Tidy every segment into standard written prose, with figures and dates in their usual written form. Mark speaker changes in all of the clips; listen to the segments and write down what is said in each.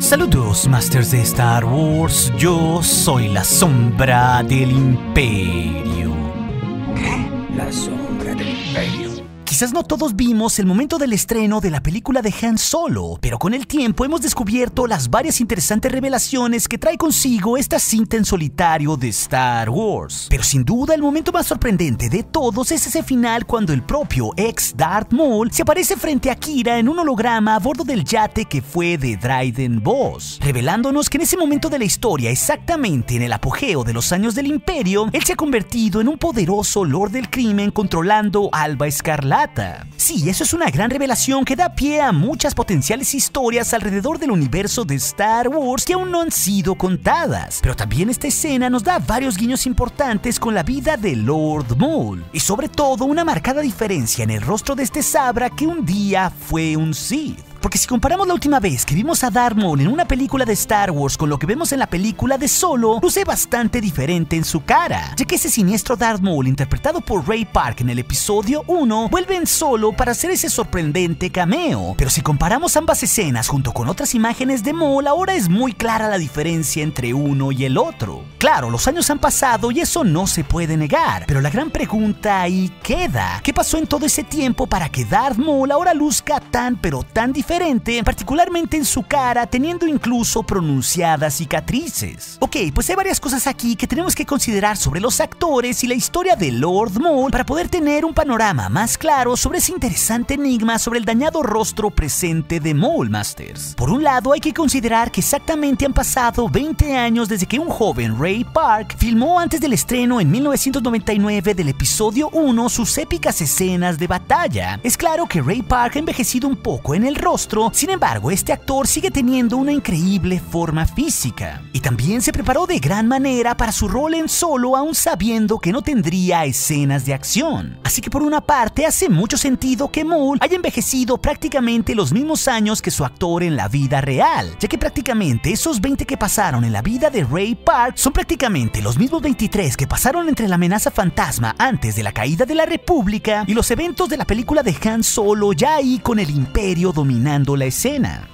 Speaker 1: Saludos, Masters de Star Wars. Yo soy la sombra del Imperio.
Speaker 2: ¿Qué? La sombra del Imperio.
Speaker 1: Quizás no todos vimos el momento del estreno de la película de Han Solo, pero con el tiempo hemos descubierto las varias interesantes revelaciones que trae consigo esta cinta en solitario de Star Wars. Pero sin duda el momento más sorprendente de todos es ese final cuando el propio ex Darth Maul se aparece frente a Qi'ra en un holograma a bordo del yate que fue de Dryden Voss, revelándonos que en ese momento de la historia, exactamente en el apogeo de los años del Imperio, él se ha convertido en un poderoso Lord del Crimen controlando Alba Escarlata. Sí, eso es una gran revelación que da pie a muchas potenciales historias alrededor del universo de Star Wars que aún no han sido contadas. Pero también esta escena nos da varios guiños importantes con la vida de Lord Maul, y sobre todo una marcada diferencia en el rostro de este Sabra que un día fue un Sith. Porque si comparamos la última vez que vimos a Darth Maul en una película de Star Wars con lo que vemos en la película de Solo, luce bastante diferente en su cara, ya que ese siniestro Darth Maul interpretado por Ray Park en el episodio 1 vuelve en Solo para hacer ese sorprendente cameo. Pero si comparamos ambas escenas junto con otras imágenes de Maul, ahora es muy clara la diferencia entre uno y el otro. Claro, los años han pasado y eso no se puede negar, pero la gran pregunta ahí queda: ¿qué pasó en todo ese tiempo para que Darth Maul ahora luzca tan pero tan diferente, particularmente en su cara, teniendo incluso pronunciadas cicatrices? Ok, pues hay varias cosas aquí que tenemos que considerar sobre los actores y la historia de Lord Maul para poder tener un panorama más claro sobre ese interesante enigma sobre el dañado rostro presente de Maul, Masters. Por un lado, hay que considerar que exactamente han pasado 20 años desde que un joven Ray Park filmó antes del estreno en 1999 del episodio 1 sus épicas escenas de batalla. Es claro que Ray Park ha envejecido un poco en el rostro. Sin embargo, este actor sigue teniendo una increíble forma física y también se preparó de gran manera para su rol en Solo, aún sabiendo que no tendría escenas de acción. Así que por una parte hace mucho sentido que Maul haya envejecido prácticamente los mismos años que su actor en la vida real, ya que prácticamente esos 20 que pasaron en la vida de Ray Park son prácticamente los mismos 23 que pasaron entre la amenaza fantasma antes de la caída de la República y los eventos de la película de Han Solo, ya ahí con el Imperio dominando la escena.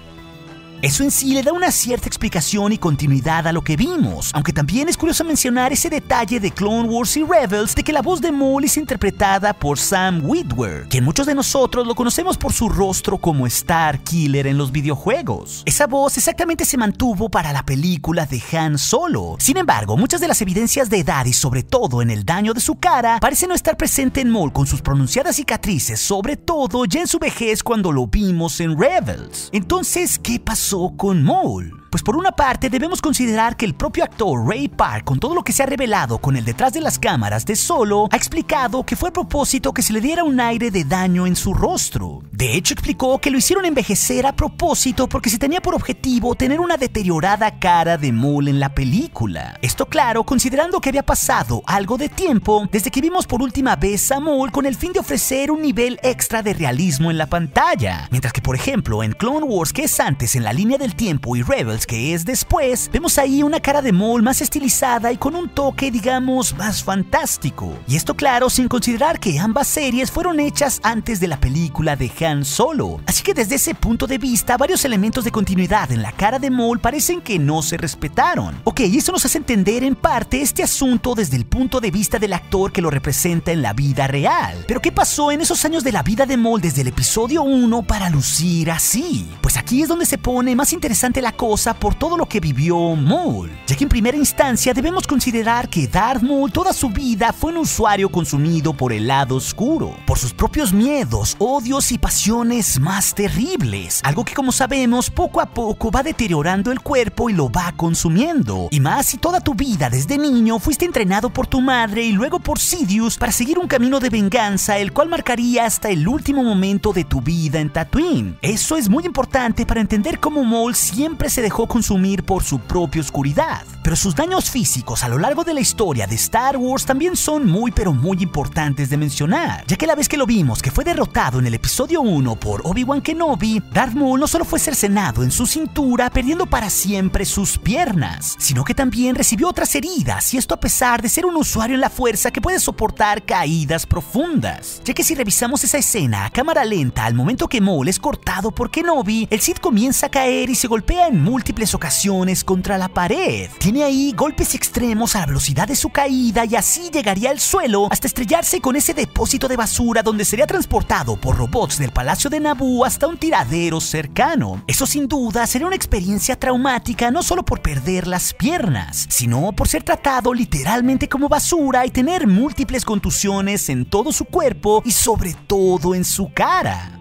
Speaker 1: Eso en sí le da una cierta explicación y continuidad a lo que vimos, aunque también es curioso mencionar ese detalle de Clone Wars y Rebels de que la voz de Maul es interpretada por Sam Witwer, quien muchos de nosotros lo conocemos por su rostro como Star Killer en los videojuegos. Esa voz exactamente se mantuvo para la película de Han Solo. Sin embargo, muchas de las evidencias de edad y sobre todo en el daño de su cara parece no estar presente en Maul con sus pronunciadas cicatrices, sobre todo ya en su vejez cuando lo vimos en Rebels. Entonces, ¿qué pasó con Maul? Pues por una parte debemos considerar que el propio actor Ray Park, con todo lo que se ha revelado con el detrás de las cámaras de Solo, ha explicado que fue a propósito que se le diera un aire de daño en su rostro. De hecho, explicó que lo hicieron envejecer a propósito porque se tenía por objetivo tener una deteriorada cara de Maul en la película. Esto claro, considerando que había pasado algo de tiempo desde que vimos por última vez a Maul, con el fin de ofrecer un nivel extra de realismo en la pantalla. Mientras que por ejemplo en Clone Wars, que es antes en la línea del tiempo, y Rebels, que es después, vemos ahí una cara de Maul más estilizada y con un toque, digamos, más fantástico. Y esto claro, sin considerar que ambas series fueron hechas antes de la película de Han Solo. Así que desde ese punto de vista, varios elementos de continuidad en la cara de Maul parecen que no se respetaron. Ok, y eso nos hace entender en parte este asunto desde el punto de vista del actor que lo representa en la vida real. Pero ¿qué pasó en esos años de la vida de Maul desde el episodio 1 para lucir así? Pues aquí es donde se pone más interesante la cosa por todo lo que vivió Maul, ya que en primera instancia debemos considerar que Darth Maul toda su vida fue un usuario consumido por el lado oscuro, por sus propios miedos, odios y pasiones más terribles, algo que como sabemos poco a poco va deteriorando el cuerpo y lo va consumiendo, y más si toda tu vida desde niño fuiste entrenado por tu madre y luego por Sidious para seguir un camino de venganza, el cual marcaría hasta el último momento de tu vida en Tatooine. Eso es muy importante para entender cómo Maul siempre se dejó consumir por su propia oscuridad. Pero sus daños físicos a lo largo de la historia de Star Wars también son muy pero muy importantes de mencionar, ya que la vez que lo vimos que fue derrotado en el episodio 1 por Obi-Wan Kenobi, Darth Maul no solo fue cercenado en su cintura, perdiendo para siempre sus piernas, sino que también recibió otras heridas, y esto a pesar de ser un usuario en la fuerza que puede soportar caídas profundas, ya que si revisamos esa escena a cámara lenta al momento que Maul es cortado por Kenobi, el Sith comienza a caer y se golpea en múltiples múltiples ocasiones contra la pared. Tiene ahí golpes extremos a la velocidad de su caída y así llegaría al suelo hasta estrellarse con ese depósito de basura donde sería transportado por robots del Palacio de Naboo hasta un tiradero cercano. Eso sin duda sería una experiencia traumática no solo por perder las piernas, sino por ser tratado literalmente como basura y tener múltiples contusiones en todo su cuerpo y sobre todo en su cara.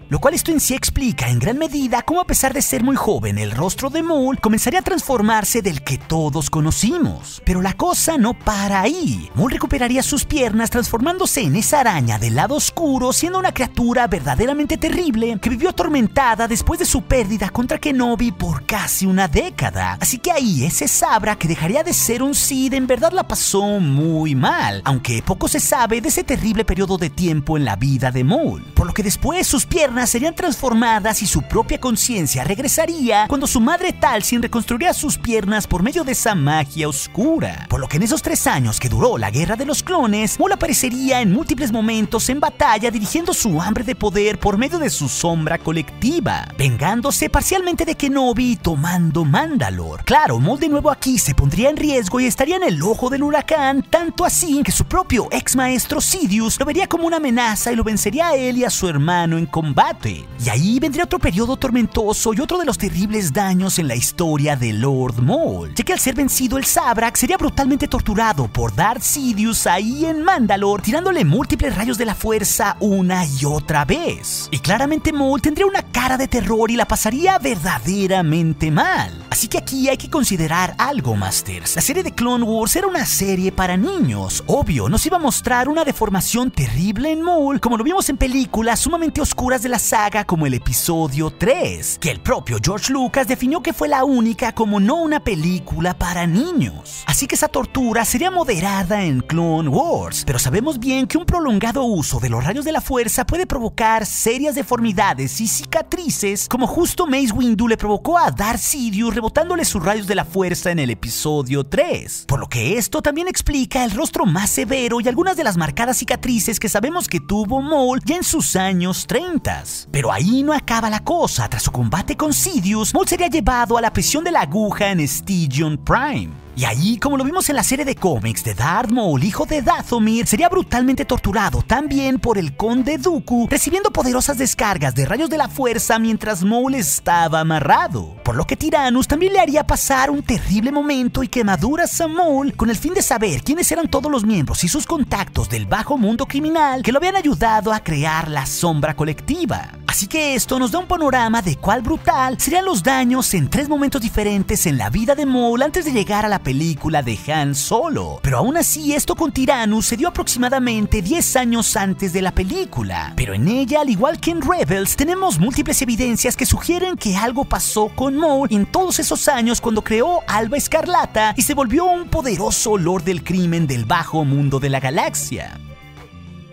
Speaker 1: Lo cual esto en sí explica en gran medida cómo, a pesar de ser muy joven, el rostro de Maul comenzaría a transformarse del que todos conocimos. Pero la cosa no para ahí. Maul recuperaría sus piernas transformándose en esa araña del lado oscuro, siendo una criatura verdaderamente terrible que vivió atormentada después de su pérdida contra Kenobi por casi una década. Así que ahí ese Sabra que dejaría de ser un Sith en verdad la pasó muy mal, aunque poco se sabe de ese terrible periodo de tiempo en la vida de Maul. Por lo que después sus piernas serían transformadas y su propia conciencia regresaría cuando su madre Talzin reconstruiría sus piernas por medio de esa magia oscura. Por lo que en esos 3 años que duró la Guerra de los Clones, Maul aparecería en múltiples momentos en batalla dirigiendo su hambre de poder por medio de su sombra colectiva, vengándose parcialmente de Kenobi y tomando Mandalore. Claro, Maul de nuevo aquí se pondría en riesgo y estaría en el ojo del huracán, tanto así que su propio ex maestro Sidious lo vería como una amenaza y lo vencería a él y a su hermano en combate. Y ahí vendría otro periodo tormentoso y otro de los terribles daños en la historia de Lord Maul, ya que al ser vencido el Sabrak sería brutalmente torturado por Darth Sidious ahí en Mandalore, tirándole múltiples rayos de la fuerza una y otra vez. Y claramente Maul tendría una cara de terror y la pasaría verdaderamente mal. Así que aquí hay que considerar algo, Masters. La serie de Clone Wars era una serie para niños. Obvio, nos iba a mostrar una deformación terrible en Maul, como lo vimos en películas sumamente oscuras de la saga como el episodio 3, que el propio George Lucas definió que fue la única como no una película para niños. Así que esa tortura sería moderada en Clone Wars, pero sabemos bien que un prolongado uso de los rayos de la fuerza puede provocar serias deformidades y cicatrices, como justo Mace Windu le provocó a Darth Sidious rebotándole sus rayos de la fuerza en el episodio 3. Por lo que esto también explica el rostro más severo y algunas de las marcadas cicatrices que sabemos que tuvo Maul ya en sus años 30. Pero ahí no acaba la cosa. Tras su combate con Sidious, Maul sería llevado a la prisión de la aguja en Stygian Prime. Y ahí, como lo vimos en la serie de cómics de Darth Maul, hijo de Dathomir, sería brutalmente torturado también por el Conde Dooku, recibiendo poderosas descargas de rayos de la fuerza mientras Maul estaba amarrado. Por lo que Tyrannus también le haría pasar un terrible momento y quemaduras a Maul con el fin de saber quiénes eran todos los miembros y sus contactos del bajo mundo criminal que lo habían ayudado a crear la sombra colectiva. Así que esto nos da un panorama de cuál brutal serían los daños en 3 momentos diferentes en la vida de Maul antes de llegar a la película de Han Solo. Pero aún así, esto con Tyrannus se dio aproximadamente 10 años antes de la película. Pero en ella, al igual que en Rebels, tenemos múltiples evidencias que sugieren que algo pasó con Maul en todos esos años cuando creó Alba Escarlata y se volvió un poderoso lord del crimen del bajo mundo de la galaxia.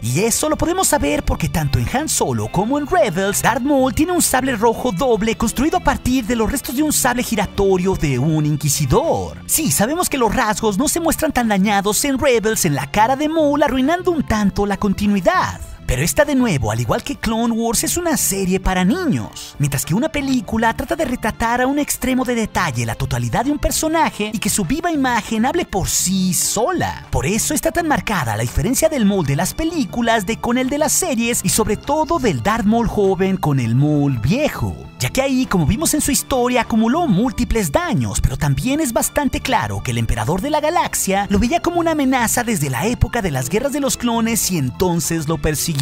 Speaker 1: Y eso lo podemos saber porque tanto en Han Solo como en Rebels, Darth Maul tiene un sable rojo doble construido a partir de los restos de un sable giratorio de un inquisidor. Sí, sabemos que los rasgos no se muestran tan dañados en Rebels en la cara de Maul, arruinando un tanto la continuidad. Pero esta de nuevo, al igual que Clone Wars, es una serie para niños, mientras que una película trata de retratar a un extremo de detalle la totalidad de un personaje y que su viva imagen hable por sí sola. Por eso está tan marcada la diferencia del Maul de las películas con el de las series y sobre todo del Darth Maul joven con el Maul viejo, ya que ahí, como vimos en su historia, acumuló múltiples daños, pero también es bastante claro que el emperador de la galaxia lo veía como una amenaza desde la época de las guerras de los clones y entonces lo persiguió.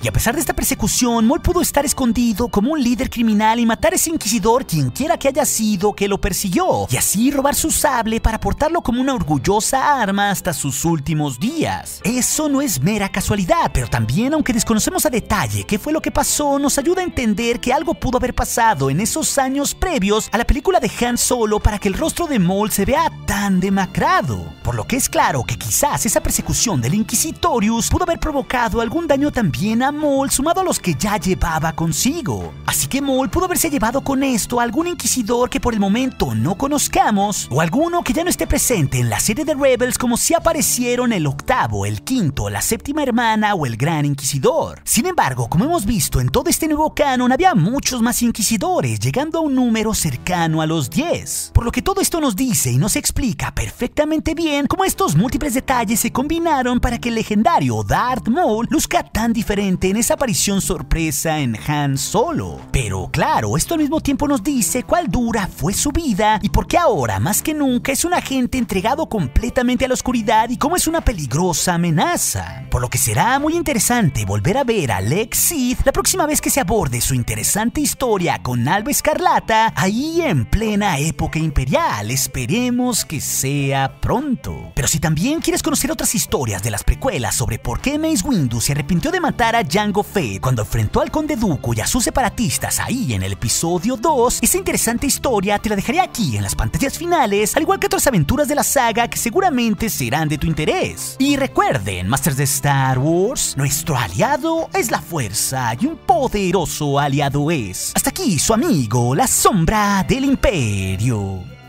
Speaker 1: Y a pesar de esta persecución, Maul pudo estar escondido como un líder criminal y matar a ese inquisidor quien quiera que haya sido que lo persiguió, y así robar su sable para portarlo como una orgullosa arma hasta sus últimos días. Eso no es mera casualidad, pero también, aunque desconocemos a detalle qué fue lo que pasó, nos ayuda a entender que algo pudo haber pasado en esos años previos a la película de Han Solo para que el rostro de Maul se vea tan demacrado. Por lo que es claro que quizás esa persecución del Inquisitorius pudo haber provocado algún daño también a Maul sumado a los que ya llevaba consigo. Así que Maul pudo haberse llevado con esto a algún inquisidor que por el momento no conozcamos, o alguno que ya no esté presente en la serie de Rebels, como si aparecieron el octavo, el quinto, la séptima hermana o el gran inquisidor. Sin embargo, como hemos visto en todo este nuevo canon, había muchos más inquisidores seguidores, llegando a un número cercano a los 10. Por lo que todo esto nos dice y nos explica perfectamente bien cómo estos múltiples detalles se combinaron para que el legendario Darth Maul luzca tan diferente en esa aparición sorpresa en Han Solo. Pero claro, esto al mismo tiempo nos dice cuál dura fue su vida y por qué ahora más que nunca es un agente entregado completamente a la oscuridad y cómo es una peligrosa amenaza. Por lo que será muy interesante volver a ver a Lex Sith la próxima vez que se aborde su interesante historia con Alba Escarlata ahí en plena época imperial. Esperemos que sea pronto. Pero si también quieres conocer otras historias de las precuelas sobre por qué Mace Windu se arrepintió de matar a Jango Fett cuando enfrentó al Conde Dooku y a sus separatistas ahí en el episodio 2, esa interesante historia te la dejaré aquí en las pantallas finales, al igual que otras aventuras de la saga que seguramente serán de tu interés. Y recuerden, Masters de Star Wars, nuestro aliado es la fuerza y un poderoso aliado es. Hasta aquí su amigo, la Sombra del Imperio.